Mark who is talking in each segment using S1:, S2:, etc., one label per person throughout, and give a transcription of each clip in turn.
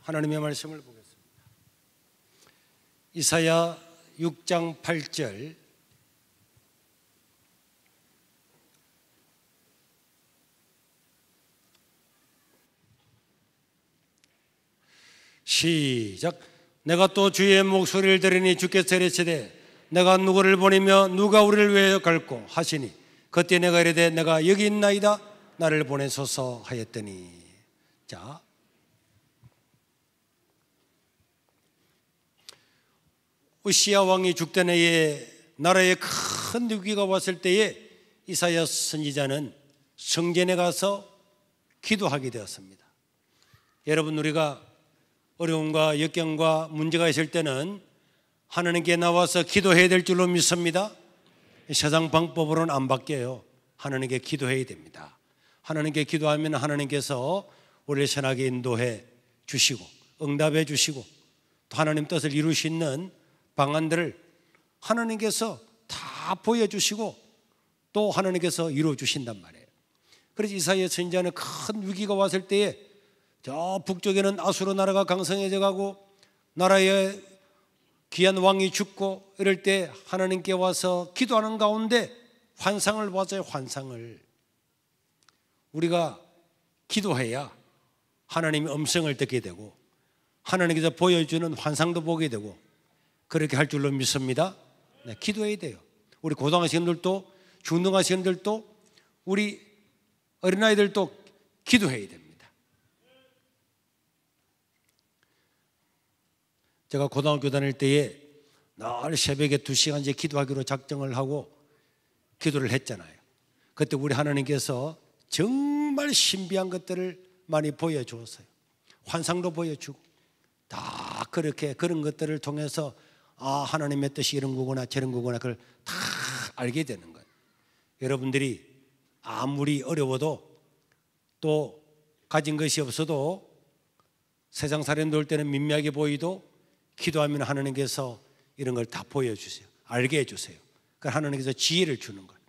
S1: 하나님의 말씀을 보겠습니다. 이사야 6장 8절 시작. 내가 또 주의 목소리를 들으니 주께서 이르시되 내가 누구를 보내며 누가 우리를 위하여 갈고 하시니 그때 내가 이르되 내가 여기 있나이다 나를 보내소서 하였더니. 자, 우시야 왕이 죽던 해에 나라에 큰 위기가 왔을 때에 이사야 선지자는 성전에 가서 기도하게 되었습니다. 여러분, 우리가 어려움과 역경과 문제가 있을 때는 하나님께 나와서 기도해야 될 줄로 믿습니다. 세상 방법으로는 안 바뀌어요. 하나님께 기도해야 됩니다. 하나님께 기도하면 하나님께서 우리를 선하게 인도해 주시고 응답해 주시고 또 하나님 뜻을 이룰 수 있는 방안들을 하나님께서 다 보여주시고 또 하나님께서 이루어 주신단 말이에요. 그래서 이사야 선지자는 큰 위기가 왔을 때에 저 북쪽에는 아수르 나라가 강성해져 가고 나라에 귀한 왕이 죽고 이럴 때 하나님께 와서 기도하는 가운데 환상을 봤어요. 환상을. 우리가 기도해야 하나님의 음성을 듣게 되고 하나님께서 보여주는 환상도 보게 되고 그렇게 할 줄로 믿습니다. 네, 기도해야 돼요. 우리 고등학생들도 중등학생들도 우리 어린아이들도 기도해야 됩니다. 제가 고등학교 다닐 때에 늘 새벽에 2시간째 기도하기로 작정을 하고 기도를 했잖아요. 그때 우리 하나님께서 정말 신비한 것들을 많이 보여주었어요. 환상도 보여주고 다 그렇게 그런 것들을 통해서 아, 하나님의 뜻이 이런 거구나 저런 거구나 그걸 다 알게 되는 거예요. 여러분들이 아무리 어려워도 또 가진 것이 없어도 세상 사람들 올 때는 민미하게 보이도 기도하면 하나님께서 이런 걸 다 보여주세요. 알게 해주세요. 그러니까 하나님께서 지혜를 주는 거예요.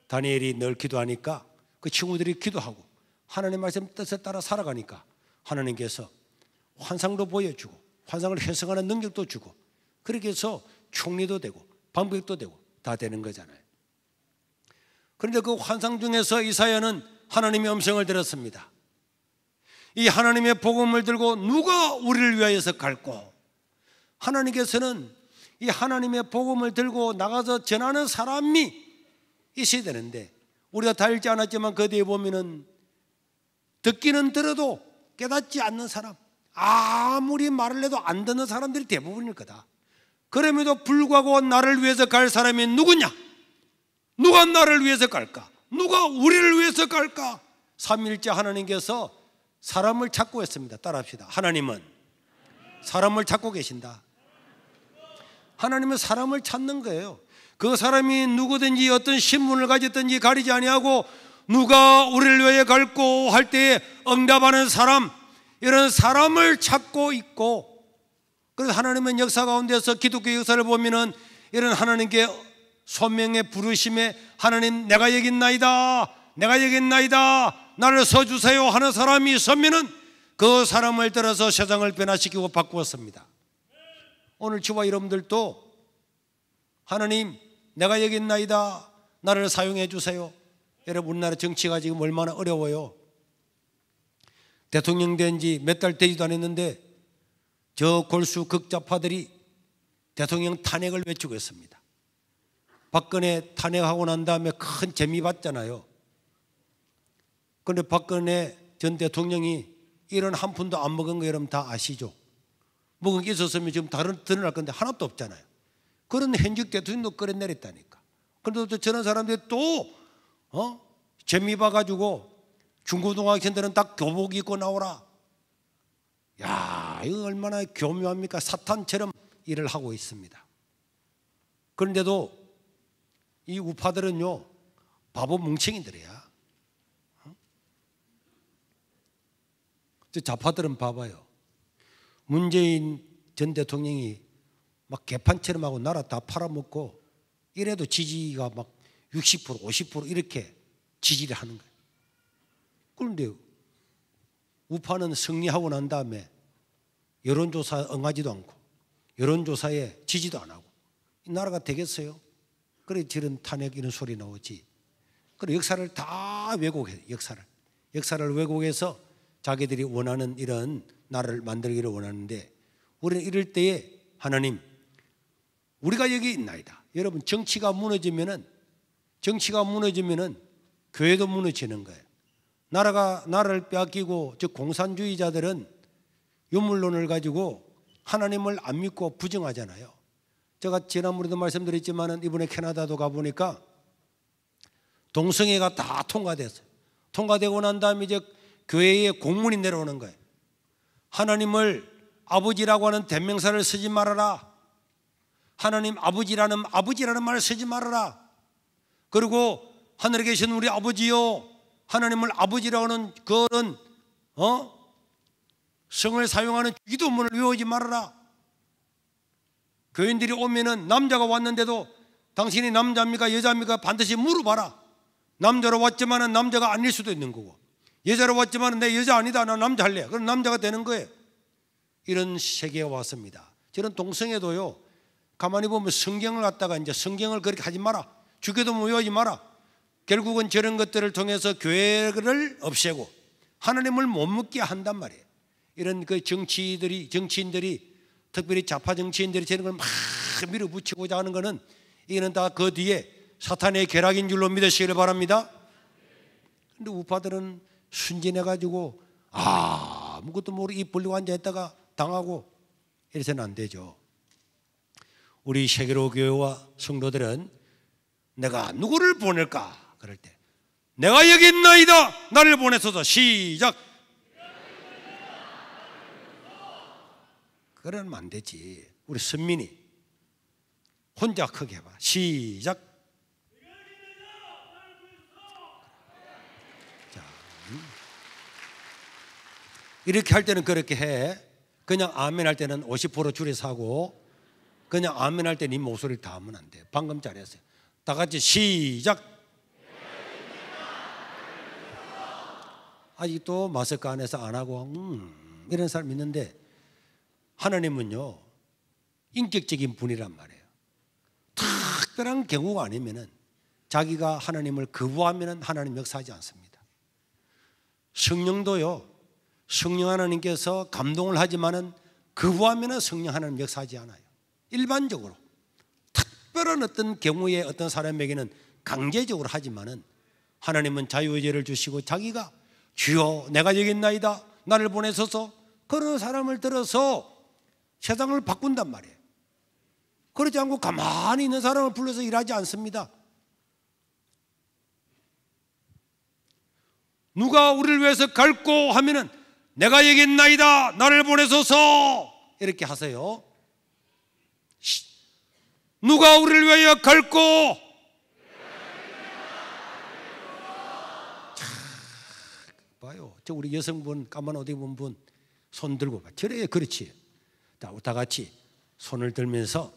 S1: 다니엘이 늘 기도하니까 그 친구들이 기도하고 하나님 말씀 뜻에 따라 살아가니까 하나님께서 환상도 보여주고 환상을 해석하는 능력도 주고 그렇게 해서 총리도 되고 방백도 되고 다 되는 거잖아요. 그런데 그 환상 중에서 이사야는 하나님의 음성을 들었습니다. 이 하나님의 복음을 들고 누가 우리를 위하여서 갈고, 하나님께서는 이 하나님의 복음을 들고 나가서 전하는 사람이 있어야 되는데 우리가 다 읽지 않았지만 그 뒤에 보면은 듣기는 들어도 깨닫지 않는 사람, 아무리 말을 해도 안 듣는 사람들이 대부분일 거다. 그럼에도 불구하고 나를 위해서 갈 사람이 누구냐? 누가 나를 위해서 갈까? 누가 우리를 위해서 갈까? 삼위일체 하나님께서 사람을 찾고 있습니다. 따라합시다. 하나님은 사람을 찾고 계신다. 하나님은 사람을 찾는 거예요. 그 사람이 누구든지 어떤 신분을 가졌든지 가리지 아니하고 누가 우리를 위해 갈고 할 때에 응답하는 사람, 이런 사람을 찾고 있고, 그래서 하나님은 역사 가운데서 기독교 역사를 보면은 이런 하나님께 소명의 부르심에 하나님 내가 여기 있나이다, 내가 여기 있나이다, 나를 써주세요 하는 사람이 있으면은 그 사람을 따라서 세상을 변화시키고 바꾸었습니다. 오늘 저와 여러분들도 하나님 내가 여기 있나이다, 나를 사용해 주세요. 여러분, 우리나라 정치가 지금 얼마나 어려워요. 대통령 된 지 몇 달 되지도 않았는데 저 골수 극좌파들이 대통령 탄핵을 외치고 있습니다. 박근혜 탄핵하고 난 다음에 큰 재미 봤잖아요. 그런데 박근혜 전 대통령이 이런 한 푼도 안 먹은 거 여러분 다 아시죠? 먹은 게 있었으면 지금 다른 드러날 건데 하나도 없잖아요. 그런 현직 대통령도 끌어내렸다니까. 그런데 저런 사람들이 또 재미 봐가지고 중고등학생들은 다 교복 입고 나오라. 야, 이거 얼마나 교묘합니까? 사탄처럼 일을 하고 있습니다. 그런데도 이 우파들은요 바보 뭉청이들이야. 좌파들은 봐봐요. 문재인 전 대통령이 막 개판처럼 하고 나라 다 팔아먹고 이래도 지지가 막 60% 50% 이렇게 지지를 하는 거예요. 그런데 우파는 승리하고 난 다음에 여론조사 응하지도 않고 여론조사에 지지도 안 하고 이 나라가 되겠어요? 그래 저런 탄핵 이런 소리 나오지. 그래 역사를 다 왜곡해. 역사를 왜곡해서 자기들이 원하는 이런 나라를 만들기를 원하는데, 우리는 이럴 때에 하나님 우리가 여기 있나이다. 여러분 정치가 무너지면은 교회도 무너지는 거예요. 나라를 빼앗기고 즉 공산주의자들은 유물론을 가지고 하나님을 안 믿고 부정하잖아요. 제가 지난번에도 말씀드렸지만 이번에 캐나다도 가보니까 동성애가 다 통과됐어요. 통과되고 난 다음에 이제 교회에 공문이 내려오는 거예요. 하나님을 아버지라고 하는 대명사를 쓰지 말아라. 하나님 아버지라는 말을 쓰지 말아라. 그리고 하늘에 계신 우리 아버지요, 하나님을 아버지라고 하는 그런 성을 사용하는 기도문을 외우지 말아라. 교인들이 오면은 남자가 왔는데도 당신이 남자입니까 여자입니까 반드시 물어봐라. 남자로 왔지만은 남자가 아닐 수도 있는 거고, 여자로 왔지만은 내 여자 아니다, 나 남자 할래. 그럼 남자가 되는 거예요. 이런 세계에 왔습니다. 저는 동성애도요, 가만히 보면 성경을 갖다가 이제 성경을 그렇게 하지 마라, 주기도문 외우지 마라. 결국은 저런 것들을 통해서 교회를 없애고 하나님을 못 묻게 한단 말이에요. 이런 그 정치인들이 특별히 좌파 정치인들이 저런 걸 막 밀어붙이고자 하는 것은 이거는 다 그 뒤에 사탄의 계략인 줄로 믿으시기를 바랍니다. 그런데 우파들은 순진해가지고 아무것도 모르고 입 벌리고 앉아있다가 당하고 이래서는 안 되죠. 우리 세계로 교회와 성도들은 내가 누구를 보낼까 그럴 때 내가 여기 있나이다 나를 보내소서. 시작. 그러면 안 되지. 우리 선민이 혼자 크게 해봐. 시작. 자, 이렇게 할 때는 그렇게 해. 그냥 아멘 할 때는 50% 줄여서 하고, 그냥 아멘 할 때는 이 목소리를 다 하면 안 돼. 방금 잘했어요. 다 같이 시작. 아직도 마스크 안에서 안 하고 이런 사람 있는데, 하나님은요 인격적인 분이란 말이에요. 특별한 경우가 아니면은 자기가 하나님을 거부하면은 하나님 역사하지 않습니다. 성령도요, 성령 하나님께서 감동을 하지만은 거부하면은 성령 하나님 역사하지 않아요. 일반적으로 특별한 어떤 경우에 어떤 사람에게는 강제적으로 하지만은 하나님은 자유의지를 주시고 자기가 주여 내가 여기 있나이다 나를 보내소서, 그런 사람을 들어서 세상을 바꾼단 말이에요. 그러지 않고 가만히 있는 사람을 불러서 일하지 않습니다. 누가 우리를 위해서 갈고 하면은 내가 여기 있나이다 나를 보내소서 이렇게 하세요. 누가 우리를 위하여 갈고, 봐요. 저 우리 여성분 까만 옷 입은 분 손 들고 봐. 저래. 그렇지. 자, 다 같이 손을 들면서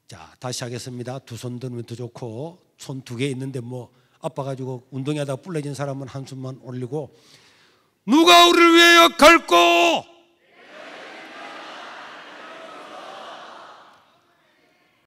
S1: 자 다시 하겠습니다. 두 손 들면 더 좋고, 손 두 개 있는데 뭐 아파가지고 운동하다가 불러진 사람은 한숨만 올리고, 누가 우리를 위하여 갈고